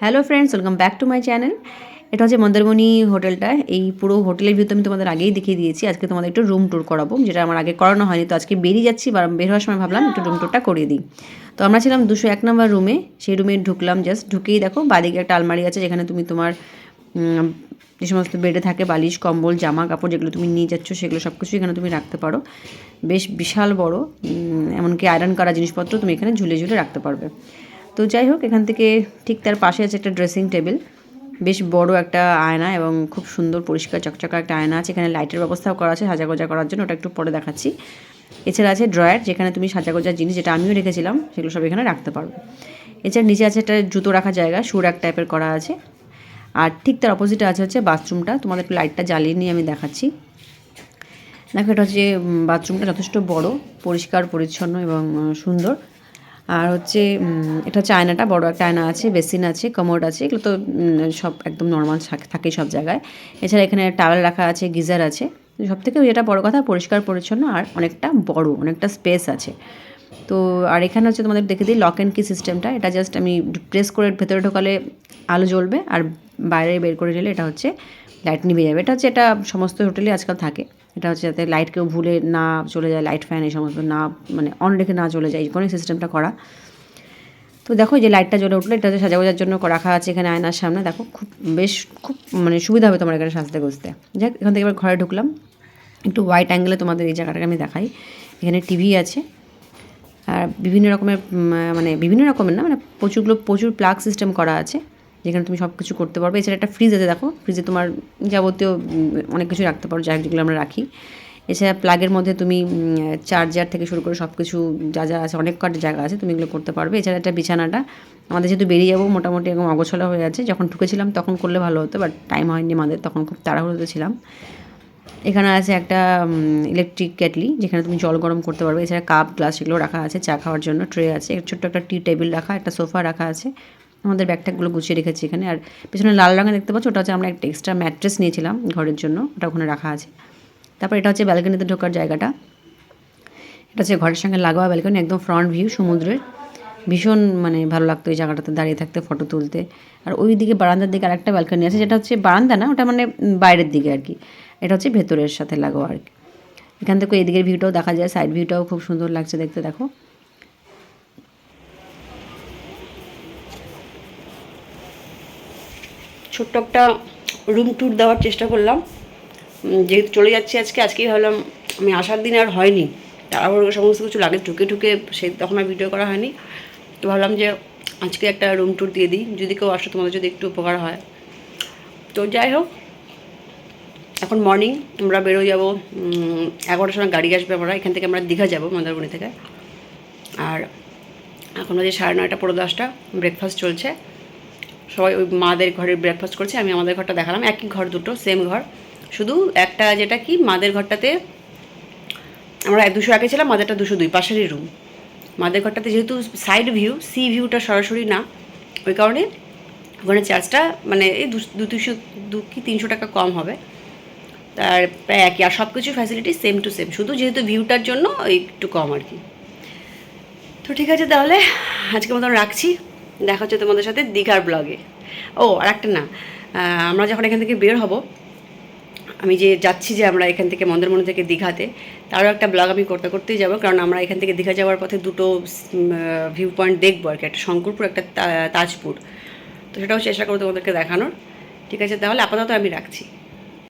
Hello friends, welcome back to my channel. এটা হচ্ছে মন্দারমণি হোটেলটা। এই পুরো হোটেলের ভিউ তো আমি তোমাদের আগেই দেখিয়ে দিয়েছি। আজকে তোমাদের একটু রুম ট্যুর করাবো, যেটা আমার আগে করানো হয়নি। তো আজকে বেরিয়ে যাচ্ছি, বা বের হওয়ার সময় ভাবলাম একটু রুম ট্যুরটা করিয়ে দিই। তো আমরা ছিলাম 201 নম্বর রুমে। সেই রুমে ঢুকলাম, জাস্ট ঢুকেই দেখো বাদিকে একটা আলমারি আছে, যেখানে তুমি তোমার যে সমস্ত বেডে থাকে বালিশ, কম্বল, জামা কাপড় যেগুলো তুমি নিয়ে যাচ্ছ, সেগুলো সব কিছু এখানে তুমি রাখতে পারো। বেশ বিশাল বড়, এমনকি আয়রন করা জিনিসপত্র তুমি এখানে ঝুলে ঝুলে রাখতে পারবে। তো যাই হোক, এখান থেকে ঠিক তার পাশে আছে একটা ড্রেসিং টেবিল, বেশ বড় একটা আয়না এবং খুব সুন্দর পরিষ্কার চকচকা একটা আয়না আছে। এখানে লাইটের ব্যবস্থাও করা আছে সাজাগোজা করার জন্য, ওটা একটু পরে দেখাচ্ছি। এছাড়া আছে ড্রয়ার, যেখানে তুমি সাজাগোজার জিনিস, যেটা আমিও রেখেছিলাম, সেগুলো সব এখানে রাখতে পারবে। এছাড়া নিচে আছে একটা জুতো রাখার জায়গা, শু র্যাক টাইপের করা আছে। আর ঠিক তার অপোজিটে আছে হচ্ছে বাথরুমটা। তোমাদের একটু লাইটটা জ্বালিয়ে নিয়ে আমি দেখাচ্ছি। দেখো, এটা হচ্ছে বাথরুমটা যথেষ্ট বড়, পরিষ্কার পরিচ্ছন্ন এবং সুন্দর। আর হচ্ছে এটা হচ্ছে আয়নাটা, বড় একটা আয়না আছে, বেসিন আছে, কমোড আছে। এগুলো তো সব একদম নর্মাল থাকে সব জায়গায়। এছাড়া এখানে টাওয়েল রাখা আছে, গিজার আছে। সব থেকে যেটা বড় কথা, পরিষ্কার পরিচ্ছন্ন আর অনেকটা বড়, অনেকটা স্পেস আছে। তো আর এখানে হচ্ছে তোমাদের দেখে দিই লক অ্যান্ড কি সিস্টেমটা। এটা জাস্ট আমি প্রেস করে ভেতরে ঢোকালে আলো জ্বলবে, আর বাইরে বের করে দিলে এটা হচ্ছে লাইট নিভে যাবে। এটা হচ্ছে, এটা সমস্ত হোটেলে আজকাল থাকে। এটা হচ্ছে যাতে লাইট কেউ ভুলে না চলে যায়, লাইট ফ্যান এই সমস্ত না, মানে অন রেখে না চলে যায়, এই কোনো সিস্টেমটা করা। তো দেখো, যে লাইটটা জ্বলে উঠলো, এটা হচ্ছে সাজাগোজার জন্য রাখা আছে এখানে আয়নার সামনে। দেখো, খুব মানে সুবিধা হবে তোমার এখানে সাজতে গুজতে। যাক, এখান থেকে এবার ঘরে ঢুকলাম। একটু ওয়াইড অ্যাঙ্গেলে তোমাদের এই জায়গাটাকে আমি দেখাই। এখানে টিভি আছে, আর বিভিন্ন রকমের মানে বিভিন্ন রকমের না, মানে প্রচুর প্লাগ সিস্টেম করা আছে, যেখানে তুমি সব কিছু করতে পারবে। এছাড়া একটা ফ্রিজ আছে, দেখো ফ্রিজে তোমার যাবতীয় অনেক কিছু রাখতে পারো, যাই যেগুলো আমরা রাখি। এছাড়া প্লাগের মধ্যে তুমি চার্জার থেকে শুরু করে সব কিছু যা যা আছে, অনেক কটা জায়গা আছে, তুমি এগুলো করতে পারবে। এছাড়া একটা বিছানাটা, আমাদের যেহেতু বেরিয়ে যাবো মোটামুটি এরকম অগোছালো হয়ে আছে, যখন ঢুকেছিলাম তখন করলে ভালো হতো, বাট টাইম হয়নি আমাদের, তখন খুব তাড়াহুড়োতে ছিলাম। এখানে আছে একটা ইলেকট্রিক কেটলি, যেখানে তুমি জল গরম করতে পারবে। এছাড়া কাপ গ্লাস এগুলো রাখা আছে, চা খাওয়ার জন্য ট্রে আছে, ছোট্ট একটা টি টেবিল রাখা, একটা সোফা রাখা আছে। আমাদের ব্যাগট্যাগগুলো গুছিয়ে রেখেছি এখানে। আর পেছনে লাল রঙে দেখতে পাচ্ছ, ওটা হচ্ছে আমরা একটা এক্সট্রা ম্যাট্রেস নিয়েছিলাম ঘরের জন্য, ওটা ওখানে রাখা আছে। তারপর এটা হচ্ছে ব্যালকনিতে ঢোকার জায়গাটা। এটা হচ্ছে ঘরের সঙ্গে লাগোয়া ব্যালকনি, একদম ফ্রন্ট ভিউ সমুদ্রের। ভীষণ মানে ভালো লাগতো এই জায়গাটাতে দাঁড়িয়ে থাকতে, ফটো তুলতে। আর ওই দিকে বারান্দার দিকে আরেকটা ব্যালকনি আছে, যেটা হচ্ছে বারান্দা না, ওটা মানে বাইরের দিকে আর কি। এটা হচ্ছে ভেতরের সাথে লাগোয়া আর কি। এখান থেকে এদিকের ভিউটাও দেখা যায়, সাইড ভিউটাও খুব সুন্দর লাগছে দেখতে। দেখো, ছোট্ট একটা রুম ট্যুর দেওয়ার চেষ্টা করলাম, যেহেতু চলে যাচ্ছি আজকেই ভাবলাম। আমি আসার দিন আর হয়নি, তারপর সমস্ত কিছু লাগে ঢুকে তখন আর ভিডিও করা হয়নি। তো ভাবলাম যে আজকে একটা রুম ট্যুর দিয়ে দিই, যদি কেউ আসো, তোমাদের যদি একটু উপকার হয়। তো যাই হোক, এখন মর্নিং, আমরা বেরো যাবো 11টার সময় গাড়ি আসবে। এখান থেকে আমরা দীঘা যাবো মন্দারমণি থেকে। আর এখন হচ্ছে 9:30 পৌনে 10টা, ব্রেকফাস্ট চলছে। সবাই ওই মাদের ঘরের ব্রেকফাস্ট করছে, আমি আমাদের ঘরটা দেখালাম। একই ঘর, দুটো সেম ঘর, শুধু একটা যেটা কি মাদের ঘরটাতে আমরা 201 ছিলাম, মাদেরটা 202, পাশেরই রুম। মাদের ঘরটাতে যেহেতু সাইড ভিউ, সি ভিউটা সরাসরি না, ওই কারণে ওখানে চার্জটা মানে এই 200-300 টাকা কম হবে। তার প্রায় একই, আর সব কিছু ফ্যাসিলিটি সেম টু সেম, শুধু যেহেতু ভিউটার জন্য একটু কম আর কি। তো ঠিক আছে, তাহলে আজকের মতন রাখছি। দেখা হচ্ছে তোমাদের সাথে দীঘার ব্লগে। ও আর একটা না, আমরা যখন এখান থেকে বের হব, আমি যে যাচ্ছি, যে আমরা এখান থেকে মন্দারমণি থেকে দীঘাতে, তারও একটা ব্লগ আমি করতেই যাবো। কারণ আমরা এখান থেকে দীঘা যাওয়ার পথে দুটো ভিউ পয়েন্ট দেখবো আর কি, একটা শঙ্করপুর, একটা তাজপুর। তো সেটাও চেষ্টা করবো তোমাদেরকে দেখানোর। ঠিক আছে, তাহলে আপাতত আমি রাখছি।